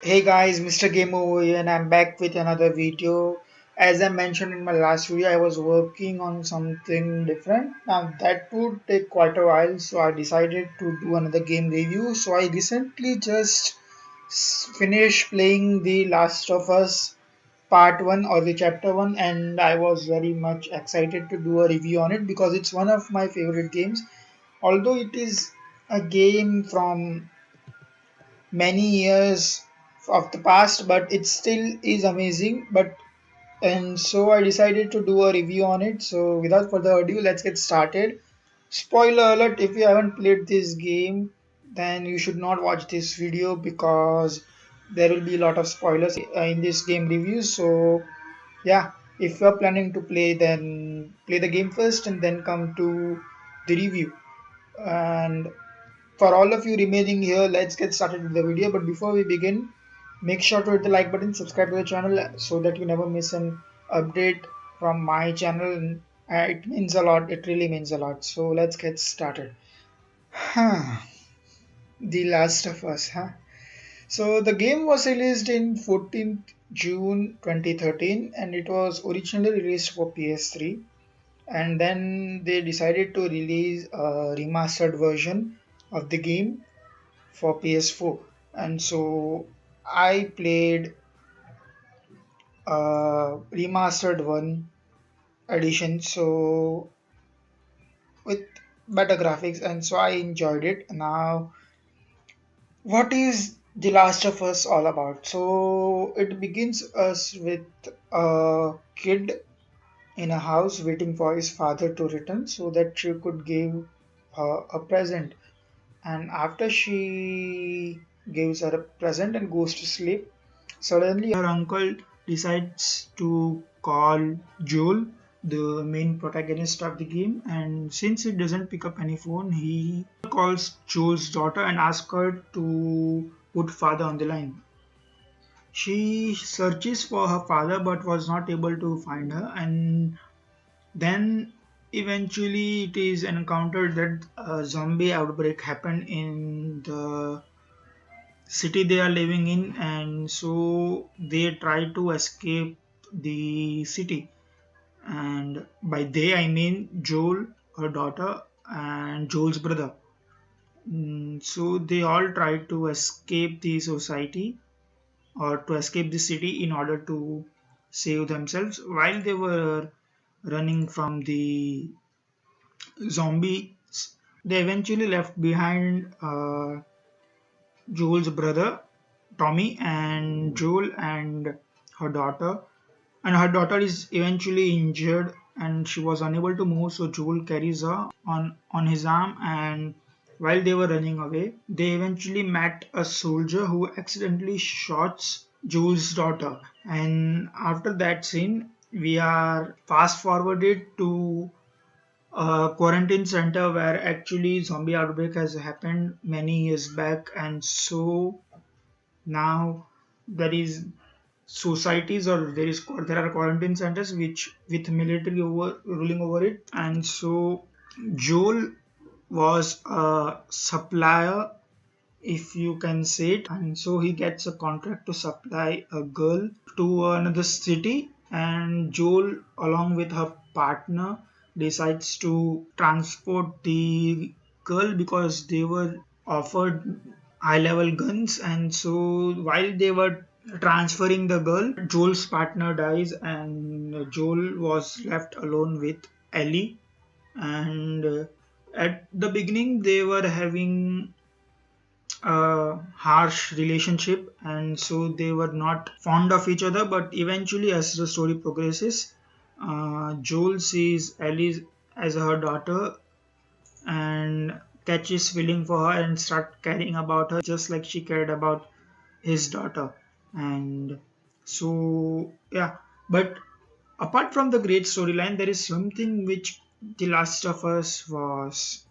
Hey guys, Mr. Game over here, and I'm back with another video. As I mentioned in my last video, I was working on something different. Now that would take quite a while, so I decided to do another game review. So I recently just finished playing The Last of Us Part 1 or the Chapter 1, and I was very much excited to do a review on it because it's one of my favorite games. Although it is a game from many years of the past, but it still is amazing. And so I decided to do a review on it. So without further ado, let's get started. Spoiler alert: if you haven't played this game, then you should not watch this video because there will be a lot of spoilers in this game review. So yeah, if you're planning to play, then play the game first and then come to the review. And for all of you remaining here, let's get started with the video. But before we begin, make sure to hit the like button, subscribe to the channel so that you never miss an update from my channel. And it means a lot, it really means a lot. So let's get started. The Last of Us, huh? So the game was released in 14th June 2013 and it was originally released for PS3, and then they decided to release a remastered version of the game for PS4. And so I played remastered one edition, so with better graphics, and so I enjoyed it. Now, what is The Last of Us all about? So it begins us with a kid in a house waiting for his father to return so that she could give her a present. And after she gives her a present and goes to sleep, suddenly her uncle decides to call Joel, the main protagonist of the game, and since he doesn't pick up any phone, he calls Joel's daughter and asks her to put father on the line. She searches for her father but was not able to find her, and then eventually it is encountered that a zombie outbreak happened in the city they are living in, and so they try to escape the city. And by they I mean Joel, her daughter, and Joel's brother. So they all try to escape the society or to escape the city in order to save themselves while they were running from the zombies. They eventually left behind Joel's brother Tommy and Joel and her daughter. And her daughter is eventually injured and she was unable to move, so Joel carries her on his arm. And while they were running away, they eventually met a soldier who accidentally shoots Joel's daughter. And after that scene, we are fast forwarded to a quarantine center where actually zombie outbreak has happened many years back, and so now there is societies or there are quarantine centers which with military over ruling over it. And so Joel was a supplier, if you can say it, and so he gets a contract to supply a girl to another city, and Joel along with her partner decides to transport the girl because they were offered high level guns. And so while they were transferring the girl, Joel's partner dies and Joel was left alone with Ellie. And at the beginning they were having a harsh relationship, and so they were not fond of each other. But eventually as the story progresses, Joel sees Ellie as her daughter and catches feeling for her and start caring about her just like she cared about his daughter. And so yeah, but apart from the great storyline, there is something which The Last of Us was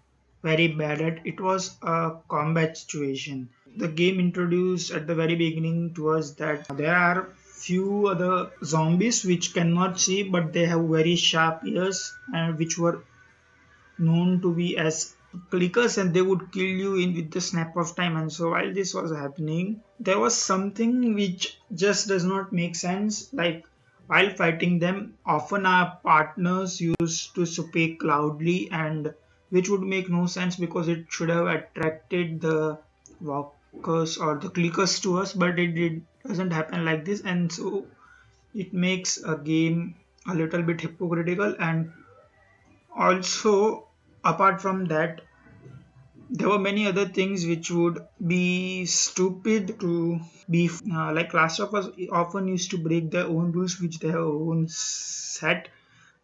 very bad at. It was a combat situation. The game introduced at the very beginning to us that there are few other zombies which cannot see but they have very sharp ears, and which were known to be as clickers and they would kill you in with the snap of time. And so while this was happening, there was something which just does not make sense. Like while fighting them, often our partners used to speak loudly, and which would make no sense because it should have attracted the walkers or the clickers to us, but it doesn't happen like this. And so it makes a game a little bit hypocritical. And also, apart from that, there were many other things which would be stupid to be like Last of Us often used to break their own rules which they have own set.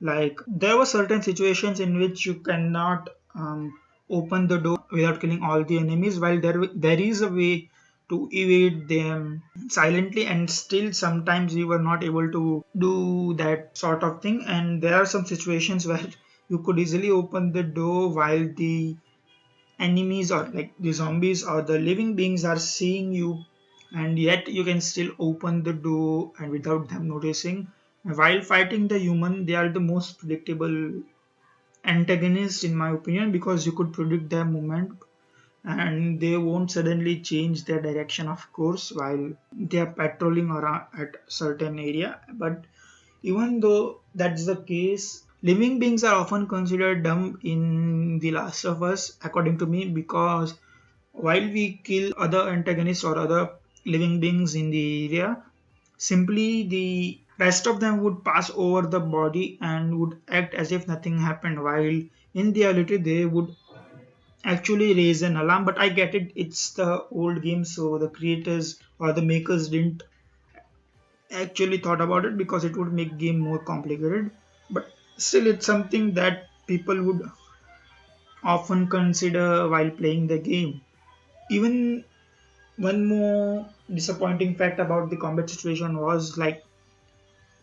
Like there were certain situations in which you cannot open the door without killing all the enemies, while there is a way to evade them silently, and still sometimes we were not able to do that sort of thing. And there are some situations where you could easily open the door while the enemies or like the zombies or the living beings are seeing you, and yet you can still open the door and without them noticing. While fighting the human, they are the most predictable antagonist in my opinion, because you could predict their movement and they won't suddenly change their direction of course while they are patrolling around at certain area. But even though that's the case, living beings are often considered dumb in The Last of Us, according to me, because while we kill other antagonists or other living beings in the area, simply the rest of them would pass over the body and would act as if nothing happened, while in reality they would actually raise an alarm. But I get it, it's the old game, so the creators or the makers didn't actually thought about it because it would make game more complicated. But still, it's something that people would often consider while playing the game. Even one more disappointing fact about the combat situation was like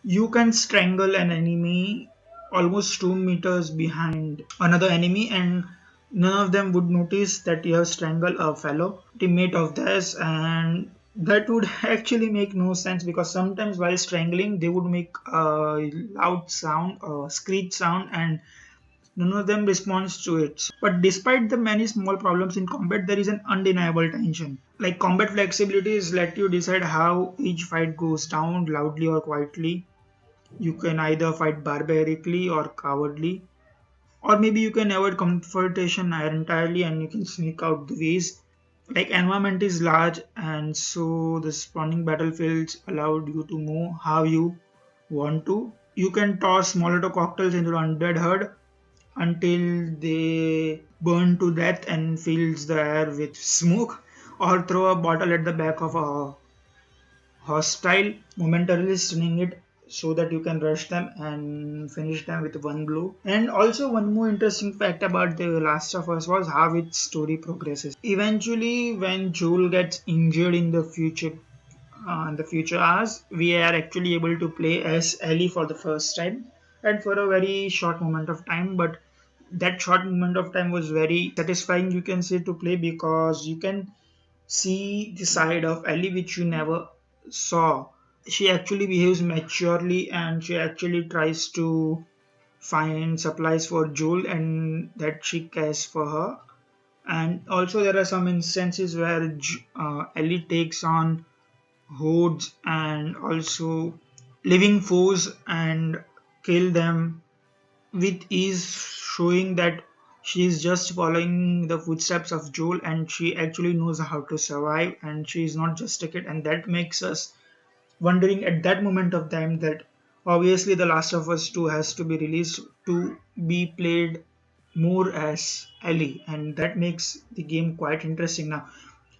you can strangle an enemy almost 2 meters behind another enemy, and none of them would notice that you have strangled a fellow teammate of theirs. And that would actually make no sense because sometimes while strangling they would make a loud sound, a screech sound, and none of them responds to it. But despite the many small problems in combat, there is an undeniable tension. Like combat flexibility is let you decide how each fight goes down, loudly or quietly. You can either fight barbarically or cowardly, or maybe you can avoid confrontation entirely and you can sneak out the ways. Like environment is large, and so the spawning battlefields allowed you to move how you want to. You can toss Molotov cocktails into the undead herd until they burn to death and fills the air with smoke, or throw a bottle at the back of a hostile, momentarily stunning it so that you can rush them and finish them with one blow. And also, one more interesting fact about The Last of Us was how its story progresses. Eventually, when Joel gets injured in the future hours, we are actually able to play as Ellie for the first time, and for a very short moment of time. But that short moment of time was very satisfying, you can say, to play because you can see the side of Ellie which you never saw. She actually behaves maturely and she actually tries to find supplies for Joel and that she cares for her. And also, there are some instances where Ellie takes on hordes and also living foes and kill them with ease, showing that she is just following the footsteps of Joel and she actually knows how to survive and she is not just a kid. And that makes us wondering at that moment of time that obviously The Last of Us 2 has to be released to be played more as Ellie, and that makes the game quite interesting. Now,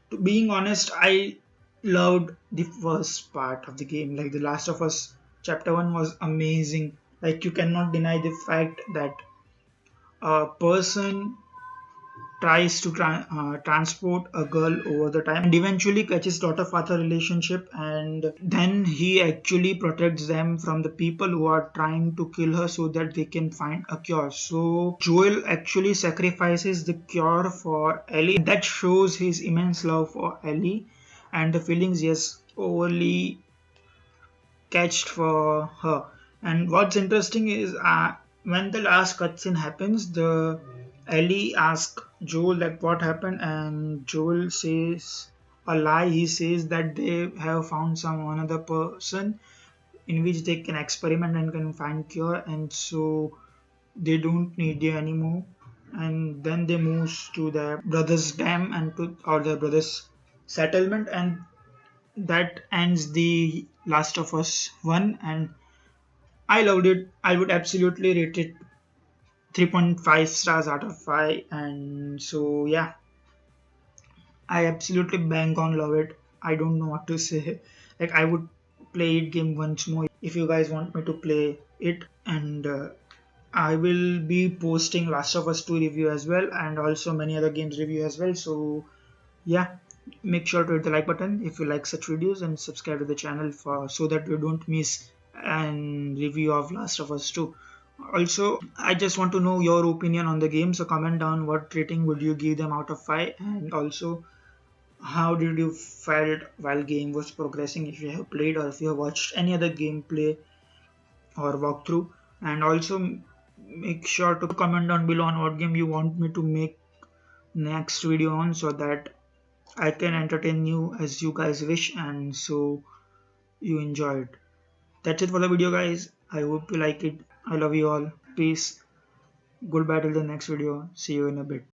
to being honest, I loved the first part of the game. Like The Last of Us Chapter 1 was amazing. Like you cannot deny the fact that a person tries to transport a girl over the time and eventually catches daughter father relationship, and then he actually protects them from the people who are trying to kill her so that they can find a cure. So Joel actually sacrifices the cure for Ellie, and that shows his immense love for Ellie and the feelings he has overly catched for her. And what's interesting is when the last cutscene happens, the Ellie asks Joel like what happened, and Joel says a lie. He says that they have found some another person in which they can experiment and can find cure, and so they don't need you anymore. And then they move to their brother's dam and to or their brother's settlement, and that ends the Last of Us 1. And I loved it. I would absolutely rate it 3.5 stars out of 5. And so yeah, I absolutely bang on love it. I don't know what to say. Like I would play it game once more if you guys want me to play it. And I will be posting Last of Us 2 review as well, and also many other games review as well. So yeah, make sure to hit the like button if you like such videos, and subscribe to the channel for so that you don't miss an review of Last of Us 2. Also, I just want to know your opinion on the game, so comment down what rating would you give them out of 5, and also how did you felt while game was progressing, if you have played or if you have watched any other gameplay or walkthrough. And also make sure to comment down below on what game you want me to make next video on, so that I can entertain you as you guys wish, and so you enjoy it. That's it for the video, guys. I hope you like it. I love you all. Peace. Goodbye till the next video. See you in a bit.